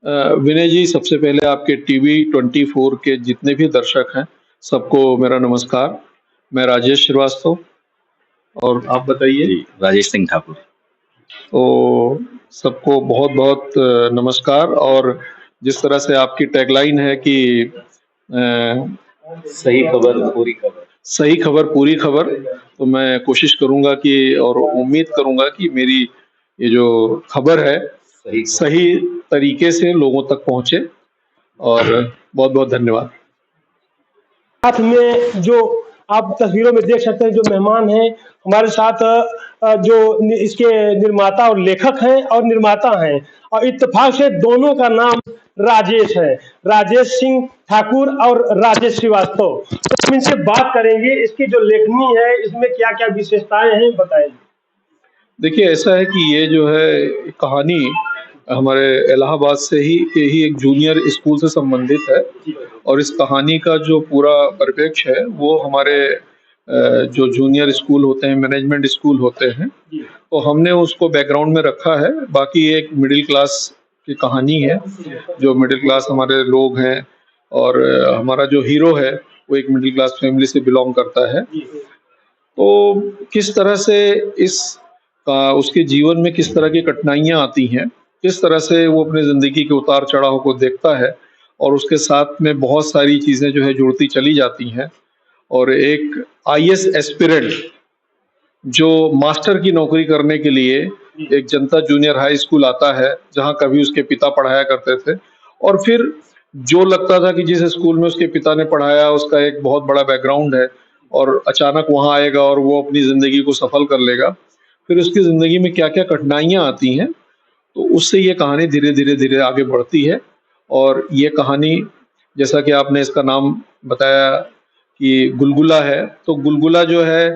विनय जी, सबसे पहले आपके टीवी 24 के जितने भी दर्शक हैं, सबको मेरा नमस्कार। मैं राजेश श्रीवास्तव। और आप बताइए। जी, राजेश सिंह ठाकुर। तो सबको बहुत बहुत नमस्कार। और जिस तरह से आपकी टैगलाइन है कि सही खबर पूरी खबर। सही खबर पूरी खबर, तो मैं कोशिश करूंगा कि और उम्मीद करूंगा कि मेरी ये जो खबर है सही तरीके से लोगों तक पहुंचे। और बहुत बहुत धन्यवाद। साथ में जो आप तस्वीरों में देख सकते हैं, जो मेहमान हैं हमारे साथ, जो इसके निर्माता और लेखक हैं और निर्माता हैं, और इत्तेफाक से दोनों का नाम राजेश है, राजेश सिंह ठाकुर और राजेश श्रीवास्तव। तो हम इनसे बात करेंगे, इसकी जो लेखनी है इसमें क्या क्या विशेषताएं हैं बताएं। देखिए, ऐसा है कि ये जो है कहानी हमारे इलाहाबाद से ही एक जूनियर स्कूल से संबंधित है। और इस कहानी का जो पूरा परिप्रेक्ष्य है वो हमारे जो जूनियर स्कूल होते हैं, मैनेजमेंट स्कूल होते हैं, तो हमने उसको बैकग्राउंड में रखा है। बाकी एक मिडिल क्लास की कहानी है, जो मिडिल क्लास हमारे लोग हैं। और हमारा जो हीरो है वो एक मिडिल क्लास फैमिली से बिलोंग करता है। तो किस तरह से उसके जीवन में किस तरह की कठिनाइयाँ आती हैं, किस तरह से वो अपनी ज़िंदगी के उतार-चढ़ाव को देखता है, और उसके साथ में बहुत सारी चीज़ें जो है जुड़ती चली जाती हैं। और एक आईएएस एस्पिरेंट जो मास्टर की नौकरी करने के लिए एक जनता जूनियर हाई स्कूल आता है, जहाँ कभी उसके पिता पढ़ाया करते थे। और फिर जो लगता था कि जिस स्कूल में उसके पिता ने पढ़ाया उसका एक बहुत बड़ा बैकग्राउंड है, और अचानक वहाँ आएगा और वो अपनी ज़िंदगी को सफल कर लेगा। फिर उसकी ज़िंदगी में क्या-क्या कठिनाइयाँ आती हैं, तो उससे ये कहानी धीरे-धीरे आगे बढ़ती है। और ये कहानी, जैसा कि आपने इसका नाम बताया कि गुलगुला है, तो गुलगुला जो है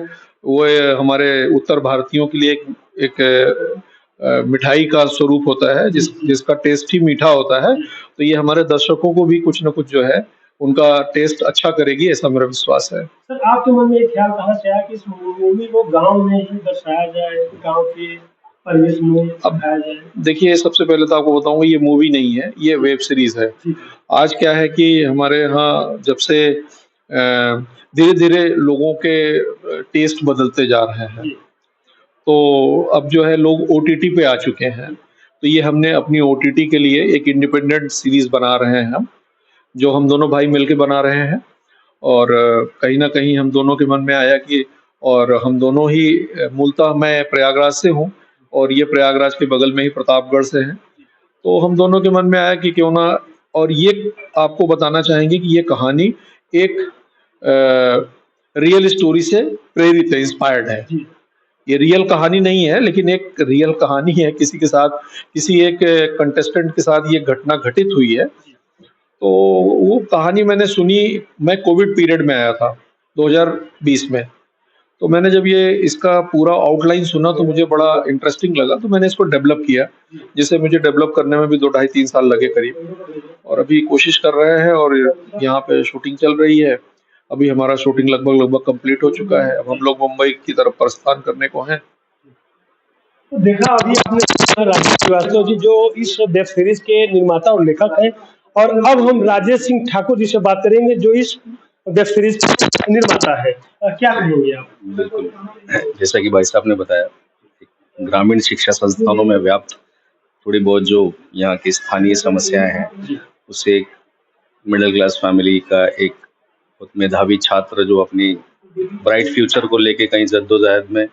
वो हमारे उत्तर भारतीयों के लिए एक मिठाई का स्वरूप होता है, जिसका टेस्ट ही मीठा होता है। तो ये हमारे दर्शकों को भी कुछ न कुछ जो है उनका टेस्ट अच्छा करेगी, ऐसा मेरा विश्वास है। सर, आपके मन में एक ख्याल कहाँ से आया कि इस मूवी को गांव में ही दर्शाया जाए, गांव के परिवेश में दिखाया जाए? देखिए, सबसे पहले तो आपको बताऊंगा, ये मूवी नहीं है, ये वेब सीरीज है। आज क्या है कि हमारे यहाँ जब से धीरे-धीरे लोगों के टेस्ट बदलते जा रहे हैं, तो अब जो है लोग ओटीटी पे आ चुके हैं। तो ये हमने अपनी ओटीटी के लिए एक इंडिपेंडेंट सीरीज बना रहे हैं हम, जो हम दोनों भाई मिलके बना रहे हैं। और कहीं न कहीं हम दोनों के मन में आया कि, और हम दोनों ही मूलतः मैं प्रयागराज से हूँ और ये प्रयागराज के बगल में ही प्रतापगढ़ से हैं। तो हम दोनों के मन में आया कि क्यों ना, और ये आपको बताना चाहेंगे कि ये कहानी एक रियल स्टोरी से प्रेरित है, इंस्पायर्ड है। ये रियल कहानी नहीं है, लेकिन एक रियल कहानी है, किसी के साथ, किसी एक कंटेस्टेंट के साथ ये घटना घटित हुई है। तो वो कहानी मैंने सुनी, मैं कोविड पीरियड में आया था 2020 में। तो मैंने जब ये इसका पूरा आउटलाइन सुना तो मुझे बड़ा इंटरेस्टिंग लगा, तो मैंने इसको डेवलप किया, जिसे मुझे डेवलप करने में भी 2 ढाई 3 साल लगे करीब। और अभी कोशिश कर रहे हैं, और यहाँ पे शूटिंग चल रही है। अभी हमारा शूटिंग लगभग कंप्लीट हो चुका है। अब हम लोग मुंबई की तरफ प्रस्थान करने को हैं। तो देखा अभी आपने राजेश श्रीवास्तव जी, जो इस वेब सीरीज के निर्माता और लेखक हैं, और अब हम राजेश सिंह ठाकुर जी से बात करेंगे, जो इस वेब सीरीज के निर्माता है। क्या कहेंगे आप? बिल्कुल, जैसा कि भाई साहब ने बताया, ग्रामीण शिक्षा संस्थानों में व्याप्त थोड़ी बहुत जो यहाँ की स्थानीय समस्याएं हैं, उससे एक मिडिल क्लास फैमिली का एक बहुत मेधावी छात्र जो अपनी ब्राइट फ्यूचर को लेके कहीं जद्दोजहद में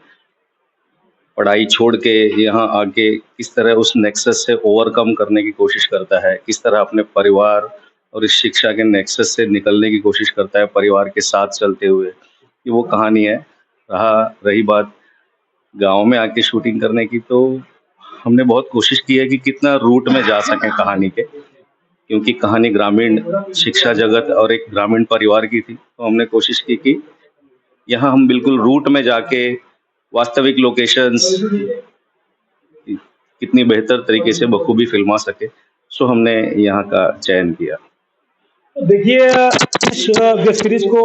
पढ़ाई छोड़ के यहाँ आके किस तरह उस नेक्सस से ओवरकम करने की कोशिश करता है, किस तरह अपने परिवार और इस शिक्षा के नेक्सस से निकलने की कोशिश करता है परिवार के साथ चलते हुए, ये वो कहानी है। रही बात गांव में आके शूटिंग करने की, तो हमने बहुत कोशिश की है कि कितना रूट में जा सकें कहानी के, क्योंकि कहानी ग्रामीण शिक्षा जगत और एक ग्रामीण परिवार की थी। तो हमने कोशिश की कि यहाँ हम बिल्कुल रूट में जाके वास्तविक लोकेशंस कितनी बेहतर तरीके से बखूबी फिल्मा सके, सो हमने यहाँ का चयन किया। देखिए, इस वेब सीरीज को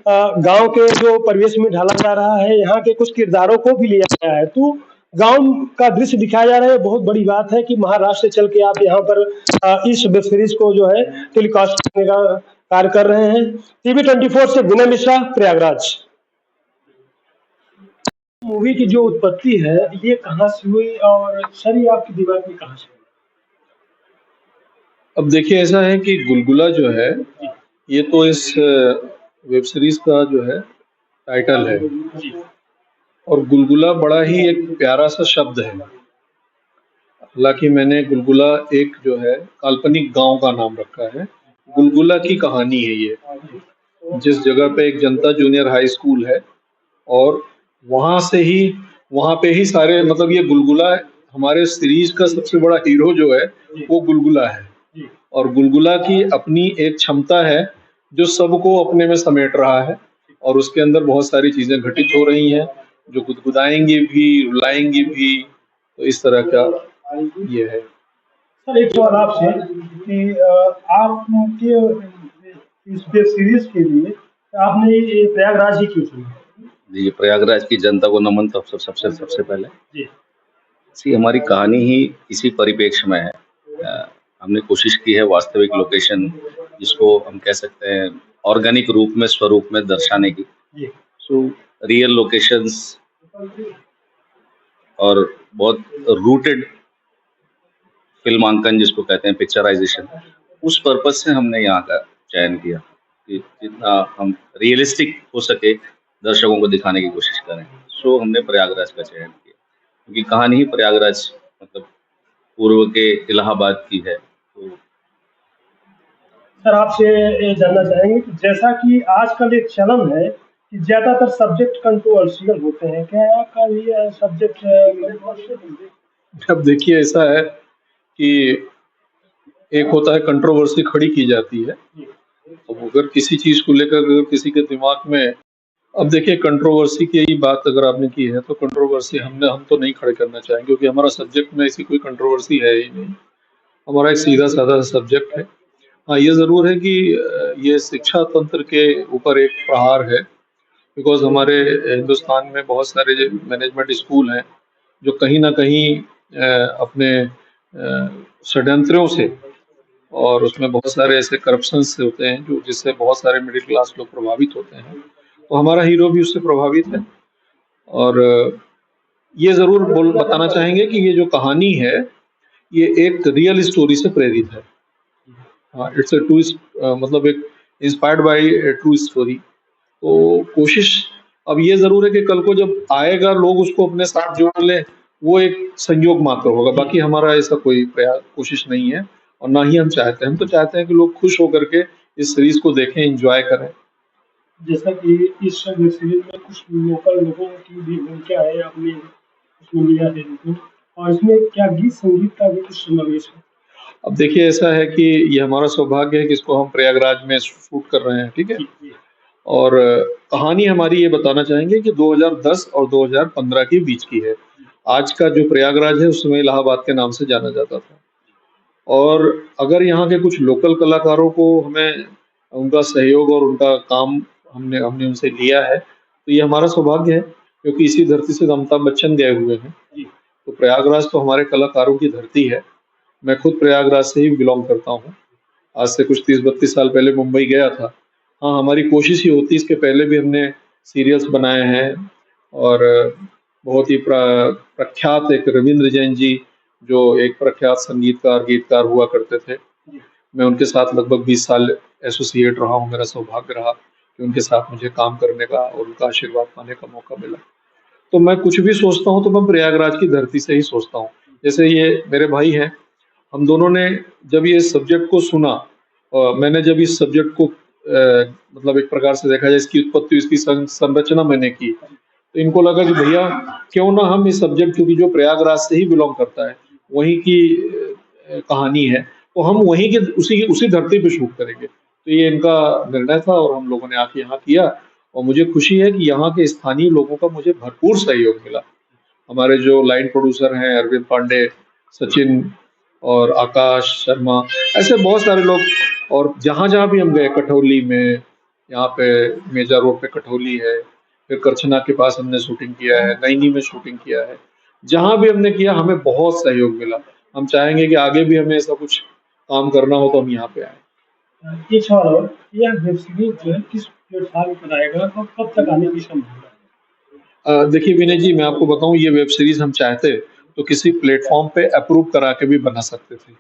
गांव के जो परिवेश में ढाला जा रहा है, यहाँ के कुछ किरदारों को भी लिया गया है। तो गांव का दृश्य दिखाया जा रहा है। बहुत बड़ी बात है कि महाराष्ट्र से चल के आप यहाँ पर इस वेब सीरीज को जो है टेलीकास्ट करने का कार्य कर रहे हैं। टीवी 24 से विनय मिश्रा, प्रयागराज। मूवी की जो उत्पत्ति है ये कहाँ से हुई और सर ये आपके दिमाग में कहाँ से हुई? अब देखिए ऐसा है कि गुलगुला जो है ये तो इस वेब सीरीज का जो है टाइटल है, जी और गुलगुला बड़ा ही एक प्यारा सा शब्द है। हालांकि मैंने गुलगुला एक जो है काल्पनिक गांव का नाम रखा है। गुलगुला की कहानी है ये, जिस जगह पे एक जनता जूनियर हाई स्कूल है, और वहां से ही वहां पे ही सारे मतलब ये गुलगुला हमारे सीरीज का सबसे बड़ा हीरो जो है वो गुलगुला है। जी और गुलगुला की अपनी एक क्षमता है जो सबको अपने में समेट रहा है, और उसके अंदर बहुत सारी चीजें घटित हो रही हैं जो गुदगुदाएंगी भी, रुलाएंगी भी। तो इस तरह का ये है। सर एक सवाल आपसे कि आपके इस वेब सीरीज के लिए आपने ये प्रयागराज ही क्यों चुना? जी, प्रयागराज की जनता को नमन। तो सबसे सबसे पहले जी सी हमारी कहानी ही इसी परिप्रेक्ष्य में है। हमने कोशिश की है वास्तविक लोकेशन, जिसको हम कह सकते हैं ऑर्गेनिक रूप में, स्वरूप में दर्शाने की। जी सो रियल लोकेशंस और बहुत रूटेड फिल्मांकन जिसको कहते हैं, पिक्चराइजेशन, उस पर्पज से हमने यहाँ का चयन किया कि जितना हम रियलिस्टिक हो सके दर्शकों को दिखाने की कोशिश करें। सो हमने प्रयागराज का चयन किया क्योंकि कहानी ही प्रयागराज मतलब पूर्व के इलाहाबाद की है। तो सर आपसे ये जानना चाहेंगे कि जैसा कि आजकल एक चलन है कि ज्यादातर सब्जेक्ट कंट्रोवर्शियल होते हैं, क्या आपका ये सब्जेक्ट कंट्रोवर्शियल? अब देखिए ऐसा है कि एक होता है कंट्रोवर्सी खड़ी की जाती है। अब अगर किसी चीज को लेकर अगर किसी के दिमाग में, अब देखिए कंट्रोवर्सी की ही बात अगर आपने की है तो कंट्रोवर्सी हम तो नहीं खड़े करना चाहेंगे, क्योंकि हमारा सब्जेक्ट में ऐसी कोई कंट्रोवर्सी है ही नहीं। हमारा एक सीधा साधा सब्जेक्ट है। हाँ, ये ज़रूर है कि ये शिक्षा तंत्र के ऊपर एक प्रहार है, बिकॉज़ हमारे हिंदुस्तान में बहुत सारे जो मैनेजमेंट स्कूल हैं, जो कहीं न कहीं अपने षड्यंत्रों से और उसमें बहुत सारे ऐसे करप्शन से होते हैं जो जिससे बहुत सारे मिडिल क्लास लोग प्रभावित होते हैं। तो हमारा हीरो भी उससे प्रभावित है, और ये ज़रूर बताना चाहेंगे कि ये जो कहानी है, ये एक रियल स्टोरी से प्रेरित है। हाँ, इट्स अ ट्रू मतलब एक inspired by A true story. तो कोशिश अब ये ज़रूर है कि कल को जब आएगा लोग उसको अपने साथ जोड़ लें, वो एक संयोग मात्र होगा। बाकी हमारा ऐसा कोई प्रयास कोशिश नहीं है, और ना ही हम चाहते हैं। हम तो चाहते हैं कि लोग खुश होकर के इस सीरीज को देखें, एंजॉय करें। जैसा कि इस वेब सीरीज में कुछ लोकल लोगों की भी भूमिका है, आपने उसमें लिया है उनको, और इसमें क्या गीत संगीत का भी कुछ समावेश है? अब देखिए ऐसा है कि ये हमारा सौभाग्य है कि इसको हम प्रयागराज में शूट कर रहे हैं, ठीक है। जी जी और कहानी हमारी ये बताना चाहेंगे कि 2010 और 2015 के बीच की है। आज का जो प्रयागराज है उस समय इलाहाबाद के नाम से जाना जाता था। और अगर यहाँ के कुछ लोकल कलाकारों को हमें उनका सहयोग और उनका काम हमने हमने उनसे लिया है, तो ये हमारा सौभाग्य है, क्योंकि इसी धरती से तो अमिताभ बच्चन गए हुए हैं। जी तो प्रयागराज तो हमारे कलाकारों की धरती है। मैं खुद प्रयागराज से ही बिलोंग करता हूँ। आज से कुछ 30-32 साल पहले मुंबई गया था। हाँ, हमारी कोशिश ही होती, इसके पहले भी हमने सीरियल्स बनाए हैं, और बहुत ही प्रख्यात एक रविंद्र जैन जी, जो एक प्रख्यात संगीतकार गीतकार हुआ करते थे, मैं उनके साथ लगभग 20 साल एसोसिएट रहा हूँ। मेरा सौभाग्य रहा कि उनके साथ मुझे काम करने का और उनका आशीर्वाद पाने का मौका मिला। तो मैं कुछ भी सोचता हूँ तो मैं प्रयागराज की धरती से ही सोचता हूँ। जैसे ये मेरे भाई हैं, हम दोनों ने जब ये सब्जेक्ट को सुना, मैंने जब इस सब्जेक्ट को मतलब एक प्रकार से देखा जाए, इसकी उत्पत्ति, इसकी संरचना मैंने की, तो इनको लगा कि भैया क्यों ना हम इस सब्जेक्ट, क्योंकि जो प्रयागराज से ही बिलोंग करता है, वहीं की कहानी है, तो हम वहीं के उसी धरती पे शूट करेंगे। तो ये इनका निर्णय था और हम लोगों ने आके यहाँ किया, और मुझे खुशी है कि यहाँ के स्थानीय लोगों का मुझे भरपूर सहयोग मिला। हमारे जो लाइन प्रोड्यूसर हैं अरविंद पांडे, सचिन और आकाश शर्मा, ऐसे बहुत सारे लोग। और जहाँ-जहाँ भी हम गए, कठौली में, यहाँ पे मेजा रोड पे कठौली है, फिर करछना के पास हमने शूटिंग किया है, नैनी में शूटिंग किया है। जहाँ भी हमने किया हमें बहुत सहयोग मिला। हम चाहेंगे कि आगे भी हमें ऐसा कुछ काम करना हो तो हम यहाँ पे आए। एक सवाल और, यह वेब सीरीज जो है किस प्लेटफॉर्म पर आएगा और कब तक आने की संभावना देखिए विनय जी, मैं आपको बताऊं, ये वेब सीरीज हम चाहते तो किसी प्लेटफॉर्म पे अप्रूव करा के भी बना सकते थे,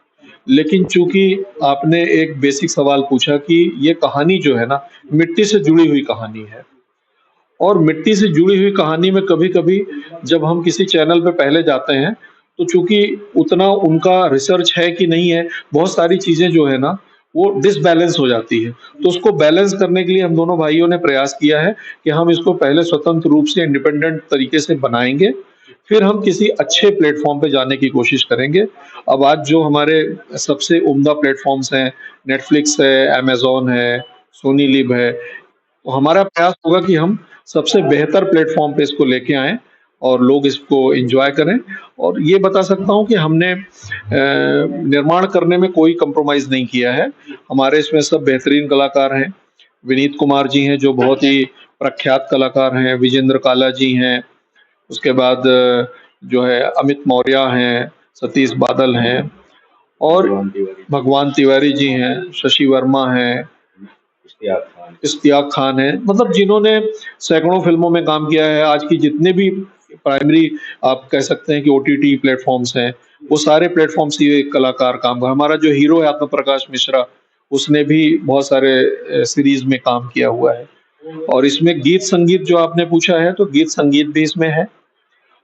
लेकिन चूंकि आपने एक बेसिक सवाल पूछा कि ये कहानी जो है ना, मिट्टी से जुड़ी हुई कहानी है, और मिट्टी से जुड़ी हुई कहानी में कभी कभी जब हम किसी चैनल पे पहले जाते हैं तो चूंकि उतना उनका रिसर्च है कि नहीं है, बहुत सारी चीजें जो है ना वो डिसबैलेंस हो जाती है। तो उसको बैलेंस करने के लिए हम दोनों भाइयों ने प्रयास किया है कि हम इसको पहले स्वतंत्र रूप से इंडिपेंडेंट तरीके से बनाएंगे, फिर हम किसी अच्छे प्लेटफॉर्म पे जाने की कोशिश करेंगे। अब आज जो हमारे सबसे उम्दा प्लेटफॉर्म्स हैं, नेटफ्लिक्स है, अमेजोन है, सोनी लिव है, तो हमारा प्रयास होगा कि हम सबसे बेहतर प्लेटफॉर्म पे इसको लेके आएं और लोग इसको एंजॉय करें। और ये बता सकता हूं कि हमने निर्माण करने में कोई कंप्रोमाइज नहीं किया है। हमारे इसमें सब बेहतरीन कलाकार हैं। विनीत कुमार जी हैं जो बहुत ही प्रख्यात कलाकार हैं, विजेंद्र काला जी हैं, उसके बाद जो है अमित मौर्य हैं, सतीश बादल हैं, और भगवान तिवारी, भगवान तिवारी जी हैं, शशि वर्मा हैं, इश्तियाक खान है, मतलब जिन्होंने सैकड़ों फिल्मों में काम किया है। आज की जितने भी प्राइमरी आप कह सकते हैं कि ओटीटी प्लेटफॉर्म्स हैं, वो सारे प्लेटफॉर्म्स ये कलाकार काम कर। हमारा जो हीरो है आत्म प्रकाश मिश्रा, उसने भी बहुत सारे सीरीज में काम किया हुआ है। और इसमें गीत संगीत जो आपने पूछा है, तो गीत संगीत भी इसमें है,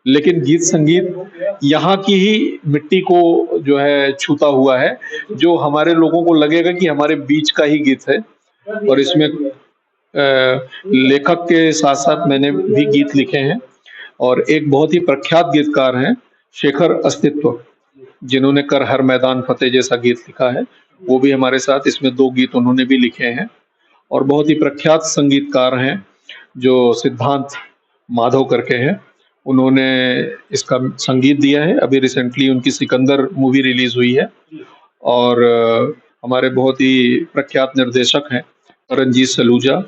लेकिन गीत संगीत यहाँ की ही मिट्टी को जो है छूता हुआ है, जो हमारे लोगों को लगेगा कि हमारे बीच का ही गीत है। और इसमें लेखक के साथ साथ मैंने भी गीत लिखे हैं, और एक बहुत ही प्रख्यात गीतकार हैं शेखर अस्तित्व, जिन्होंने कर हर मैदान फतेह जैसा गीत लिखा है, वो भी हमारे साथ इसमें 2 गीत उन्होंने भी लिखे हैं। और बहुत ही प्रख्यात संगीतकार हैं जो सिद्धांत माधव करके हैं, उन्होंने इसका संगीत दिया है। अभी रिसेंटली उनकी सिकंदर मूवी रिलीज हुई है। और हमारे बहुत ही प्रख्यात निर्देशक हैं रंजीत सलूजा,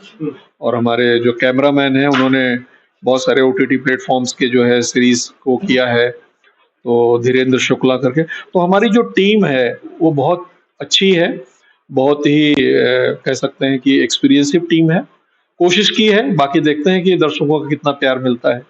और हमारे जो कैमरामैन हैं उन्होंने बहुत सारे ओटीटी प्लेटफॉर्म्स के जो है सीरीज को किया है, तो धीरेन्द्र शुक्ला करके। तो हमारी जो टीम है वो बहुत अच्छी है, बहुत ही कह सकते हैं कि एक्सपीरियंसिव टीम है। कोशिश की है, बाकी देखते हैं कि दर्शकों का कितना प्यार मिलता है।